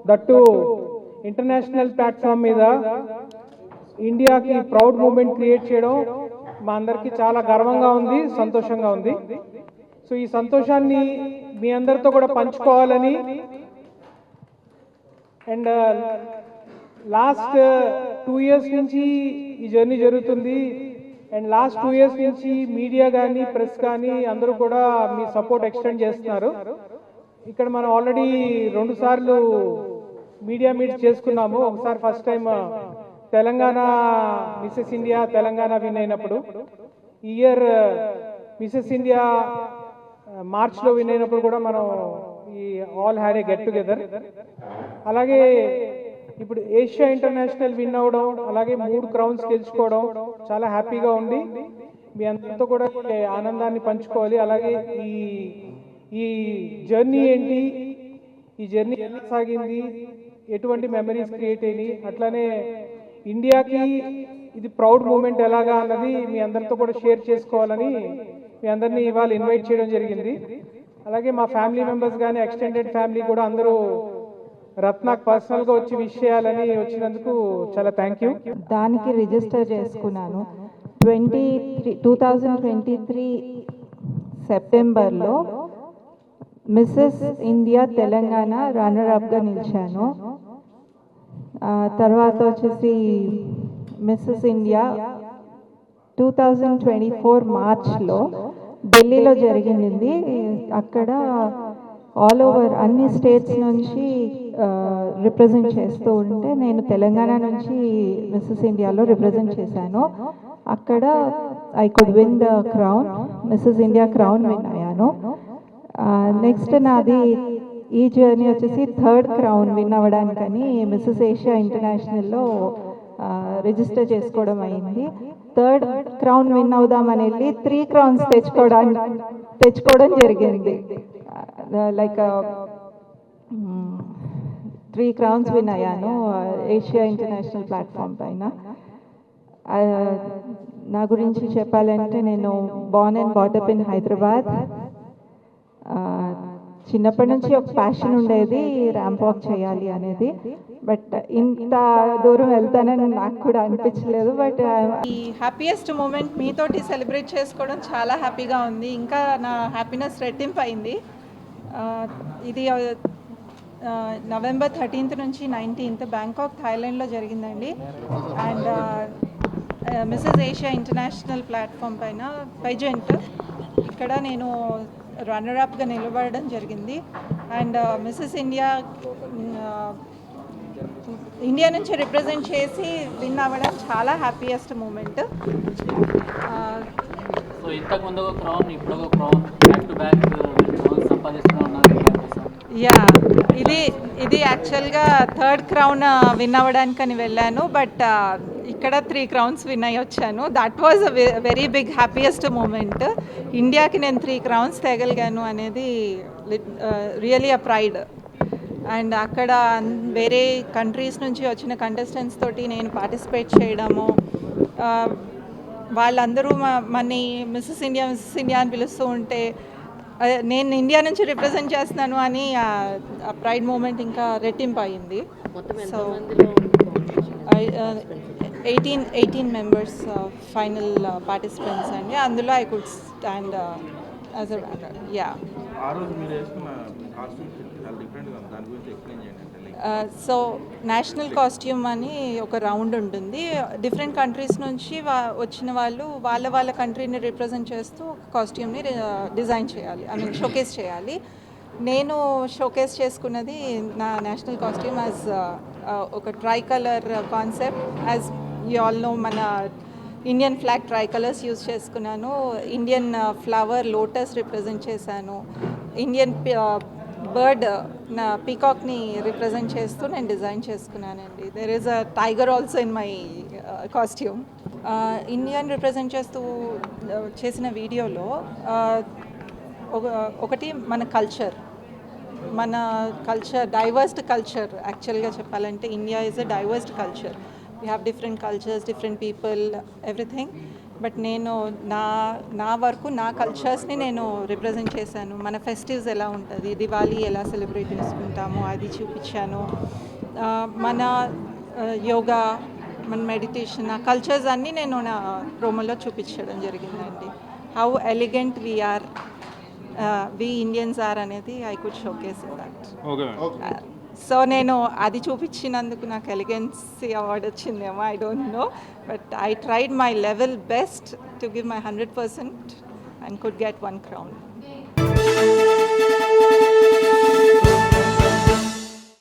That international platform మీద ఇండియాకి proud moment create చేయడం మా అందరికీ చాలా గర్వంగా ఉంది, సంతోషంగా ఉంది. సో ఈ సంతోషాన్ని మీ అందరితో కూడా పంచుకోవాలని అండ్ లాస్ట్ 2 years నుంచి ఈ జర్నీ జరుగుతుంది. అండ్ లాస్ట్ 2 years నుంచి మీడియా కానీ ప్రెస్ కానీ అందరూ కూడా మీ సపోర్ట్ ఎక్స్టెండ్ చేస్తున్నారు. ఇక్కడ మనం ఆల్రెడీ 2 సార్లు మీడియా మీట్ చేసుకున్నాము. ఒకసారి first time Telangana Mrs India Telangana win అయినప్పుడు, ఈ ఇయర్ మిసెస్ ఇండియా మార్చ్లో విన్ అయినప్పుడు కూడా మనం ఈ all had a get together. అలాగే ఇప్పుడు ఏషియా ఇంటర్నేషనల్ విన్ అవ్వడం, అలాగే 3 crowns గెలుచుకోవడం చాలా హ్యాపీగా ఉంది. మీ అందరితో కూడా ఆనందాన్ని పంచుకోవాలి. అలాగే ఈ జర్నీ ఏంటి, ఈ జర్నీ ఎలా సాగింది, ఎటువంటి మెమరీస్ క్రియేట్ అయినాయి, అట్లానే ఇండియాకి ఇది ప్రౌడ్ మూమెంట్ ఎలాగా అన్నది మీ అందరితో కూడా షేర్ చేసుకోవాలని మీ అందరినీ ఇవాళ ఇన్వైట్ చేయడం జరిగింది. అలాగే మా ఫ్యామిలీ మెంబర్స్ కానీ ఎక్స్టెండెడ్ ఫ్యామిలీ కూడా అందరూ రత్నాకు పర్సనల్గా వచ్చి విష్ చేయాలని వచ్చినందుకు చాలా థ్యాంక్ యూ. దానికి రిజిస్టర్ చేసుకున్నాను. 2023 సెప్టెంబర్లో మిస్సెస్ ఇండియా తెలంగాణ రన్నర్ అప్గా నిలిచాను. తర్వాత వచ్చేసి మిస్సెస్ ఇండియా 2024 మార్చ్లో ఢిల్లీలో జరిగింది. అక్కడ ఆల్ ఓవర్ అన్ని స్టేట్స్ నుంచి రిప్రజెంట్ చేస్తూ ఉంటే నేను తెలంగాణ నుంచి మిస్సెస్ ఇండియాలో రిప్రజెంట్ చేశాను. అక్కడ I could win the crown, Mrs India crown win అయ్యాను. నెక్స్ట్ నాది ఈ జర్నీ వచ్చేసి 3rd క్రౌన్ విన్ అవ్వడానికని మిస్సెస్ ఏషియా ఇంటర్నేషనల్లో రిజిస్టర్ చేసుకోవడం అయింది. 3rd క్రౌన్ విన్ అవుదామని వెళ్ళి 3 crowns తెచ్చుకోవడం జరిగింది. లైక్ 3 crowns విన్ అయ్యాను ఏషియా ఇంటర్నేషనల్ ప్లాట్ఫామ్ పైన. నా గురించి చెప్పాలంటే నేను బోర్న్ అండ్ బాటప్ ఇన్ హైదరాబాద్. చిన్నప్పటి నుంచి ఒక ప్యాషన్ ఉండేది ర్యాంప్ వాక్ చేయాలి అనేది, బట్ ఇంత దూరం వెళ్తానని నాకు కూడా అనిపించలేదు. బట్ ఈ హ్యాపీయెస్ట్ మూమెంట్ మీతోటి సెలబ్రేట్ చేసుకోవడం చాలా హ్యాపీగా ఉంది. ఇంకా నా హ్యాపీనెస్ రెట్టింపు అయింది. ఇది November 13th నుంచి 19th బ్యాంకాక్ థాయిలాండ్లో జరిగిందండి. And Mrs Asia international platform పైన పెజెంట్ ఇక్కడ నేను రన్నర్ అప్గా నిలబడడం జరిగింది. అండ్ మిస్సెస్ ఇండియా నుంచి రిప్రజెంట్ చేసి విన్ అవ్వడం చాలా హ్యాపీయెస్ట్ మూమెంట్. సో ఇంతకుముందు ఒక క్రౌన్, ఇప్పుడు ఒక క్రౌన్, బ్యాక్ టు బ్యాక్ సంపాదిస్తూ ఉన్నారు. యా, ఇది యాక్చువల్గా 3rd క్రౌన్ విన్ అవ్వడానికని వెళ్ళాను, బట్ ఇక్కడ 3 crowns విన్ అయ్యి వచ్చాను. That was a very big happiest moment. ఇండియాకి నేను 3 crowns తేగలిగాను అనేది రియలీ అ ప్రైడ్. అండ్ అక్కడ వేరే కంట్రీస్ నుంచి వచ్చిన కంటెస్టెంట్స్ తోటి నేను పార్టిసిపేట్ చేయడము, వాళ్ళందరూ మన్ని మిస్సెస్ ఇండియా అని పిలుస్తూ ఉంటే నేను ఇండియా నుంచి రిప్రజెంట్ చేస్తున్నాను అని ప్రైడ్ మూమెంట్ ఇంకా రెట్టింపు అయింది. సో 18 members ఫైనల్ పార్టిసిపెంట్స్ అండి. అందులో I could stand as a batter. Yeah, so national costume అని ఒక రౌండ్ ఉంటుంది. డిఫరెంట్ కంట్రీస్ నుంచి వచ్చిన వాళ్ళు వాళ్ళ కంట్రీని రిప్రజెంట్ చేస్తూ కాస్ట్యూమ్ని డిజైన్ చేయాలి, ఐ మీన్ షోకేస్ చేయాలి. నేను షోకేస్ చేసుకున్నది నా నేషనల్ కాస్ట్యూమ్ యాజ్ ఒక tricolour concept. As you all know మన Indian flag tricolours use చేసుకున్నాను. ఇండియన్ ఫ్లవర్ లోటస్ రిప్రజెంట్ చేశాను. ఇండియన్ బర్డ్ నా పీకాక్ని రిప్రజెంట్ చేస్తూ నేను డిజైన్ చేసుకున్నానండి. There is a tiger also in my costume. Indian represent చేస్తూ చేసిన వీడియోలో ఒకటి మన కల్చర్ డైవర్స్డ్ కల్చర్. యాక్చువల్గా చెప్పాలంటే India is a divorced culture. We have different cultures, different people, everything. But నేను నా వరకు నా కల్చర్స్ని నేను రిప్రజెంట్ చేశాను. మన ఫెస్టివ్స్ ఎలా ఉంటుంది, దివాళీ ఎలా సెలబ్రేట్ చేసుకుంటామో అది చూపించాను. మన యోగా, మన మెడిటేషన్, ఆ కల్చర్స్ అన్నీ నేను నా ప్రోమోలో చూపించడం జరిగిందండి. How elegant we are, we Indians are అనేది I could showcase in that. So నేను అది చూపించినందుకు నాకు ఎలిగెన్సీ అవార్డు వచ్చిందేమో, I don't know, but I tried my level best to give my 100% and could get one crown.